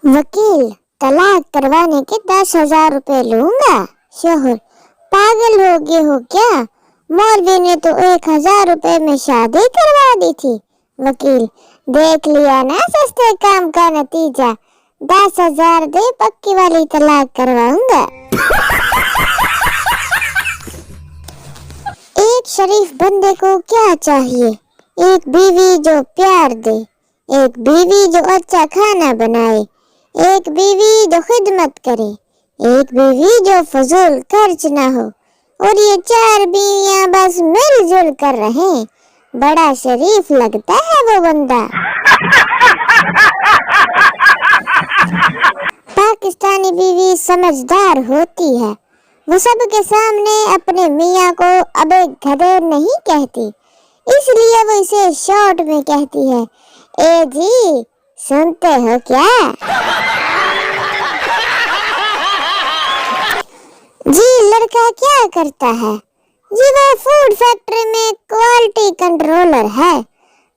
वकील, तलाक करवाने के 10,000 रुपए लूंगा। शोहर, पागल हो गए हो क्या? मौलवी ने तो 1,000 रुपए में शादी करवा दी थी। वकील, देख लिया ना सस्ते काम का नतीजा। 10,000 दे, पक्की वाली तलाक करवाऊंगा। एक शरीफ बंदे को क्या चाहिए? एक बीवी जो प्यार दे, एक बीवी जो अच्छा खाना बनाए, एक बीवी जो खिदमत करे, एक बीवी जो फजूल खर्च ना हो, और ये 4 बीवियां बस मिलजुल कर रहें। बड़ा शरीफ लगता है वो बंदा। पाकिस्तानी बीवी समझदार होती है। वो सबके सामने अपने मियाँ को अबे गधे नहीं कहती, इसलिए वो इसे शॉर्ट में कहती है, ए जी सुनते हो क्या? जी लड़का क्या करता है? जी वो फूड फैक्ट्री में क्वालिटी कंट्रोलर है।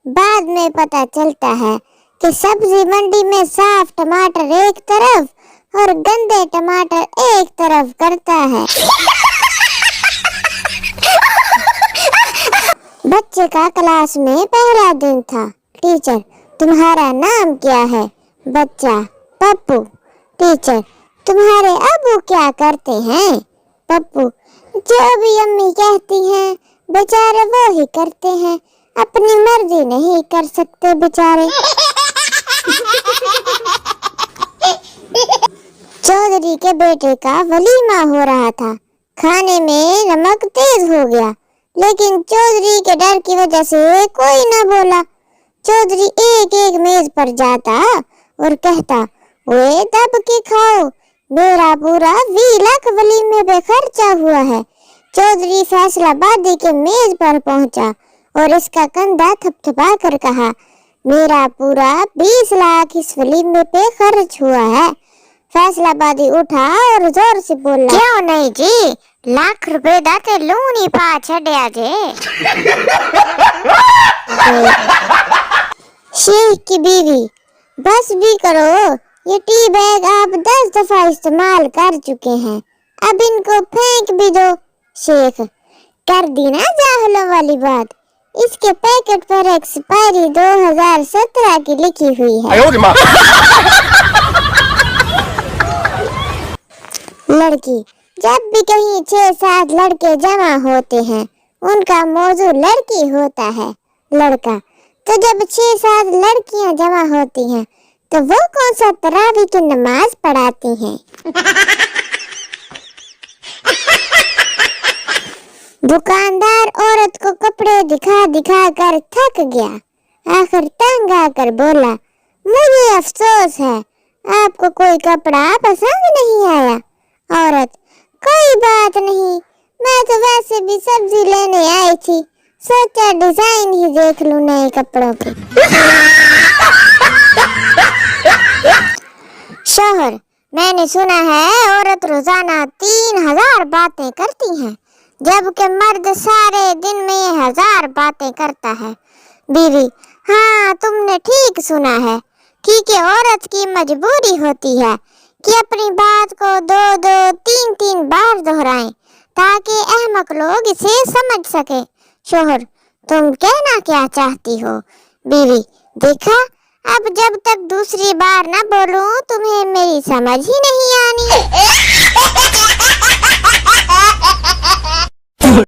बाद में पता चलता है कि सब्जी मंडी में साफ टमाटर एक तरफ और गंदे टमाटर एक तरफ करता है। बच्चे का क्लास में पहला दिन था। टीचर, तुम्हारा नाम क्या है? बच्चा, पप्पू। टीचर, तुम्हारे अब्बू क्या करते हैं? पप्पू, जो भी अम्मी कहती हैं बेचारे वो ही करते हैं, अपनी मर्जी नहीं कर सकते बेचारे। चौधरी के बेटे का वलीमा हो रहा था। खाने में नमक तेज हो गया, लेकिन चौधरी के डर की वजह से कोई न बोला। चौधरी एक एक मेज पर जाता और कहता, ओए दब के खाओ, मेरा पूरा 20 लाख वलीमे पे खर्चा हुआ है। चौधरी फैसलाबादी के मेज पर पहुंचा और इसका कंधा थपथपा कर कहा, मेरा पूरा 20 लाख इस वलीमे पे खर्च हुआ है। फैसलाबादी उठा और जोर से बोला, क्यों नहीं जी, लाख रुपए दा ते लूनी पा छड़िया जे। शेख की बीवी, बस भी करो, ये टी बैग आप 10 दफा इस्तेमाल कर चुके हैं, अब इनको फेंक भी दो। शेख, कर दी ना जाहलों वाली बात, इसके पैकेट पर एक्सपायरी 2017 की लिखी हुई है। लड़की, जब भी कहीं 6-7 लड़के जमा होते हैं उनका मौजू लड़की होता है। लड़का, तो जब 6-7 लड़कियां जमा होती हैं तो वो कौन सा तरावी की नमाज पढ़ाती हैं? दुकानदार औरत को कपड़े दिखा दिखा कर थक गया, आखिर तंग आकर बोला, मुझे अफसोस है, आपको कोई कपड़ा पसंद नहीं आया। औरत, कोई बात नहीं, मैं तो वैसे भी सब्जी लेने आई थी, सोचा डिजाइन ही देख लूं नए कपड़ों की। शोहर, मैंने सुना है औरत रोजाना 3,000 बातें करती हैं, जबकि मर्द सारे दिन में 1,000 बातें करता है। बीवी, हाँ तुमने ठीक सुना है, क्योंकि औरत की मजबूरी होती है कि अपनी बात को 2-2, 3-3 बार दोहराएं ताकि अहमक लोग इसे समझ सके। शोहर, तुम कहना क्या चाहती हो? बीवी, देखा, अब जब तक दूसरी बार न बोलूं तुम्हें मेरी समझ ही नहीं आनी।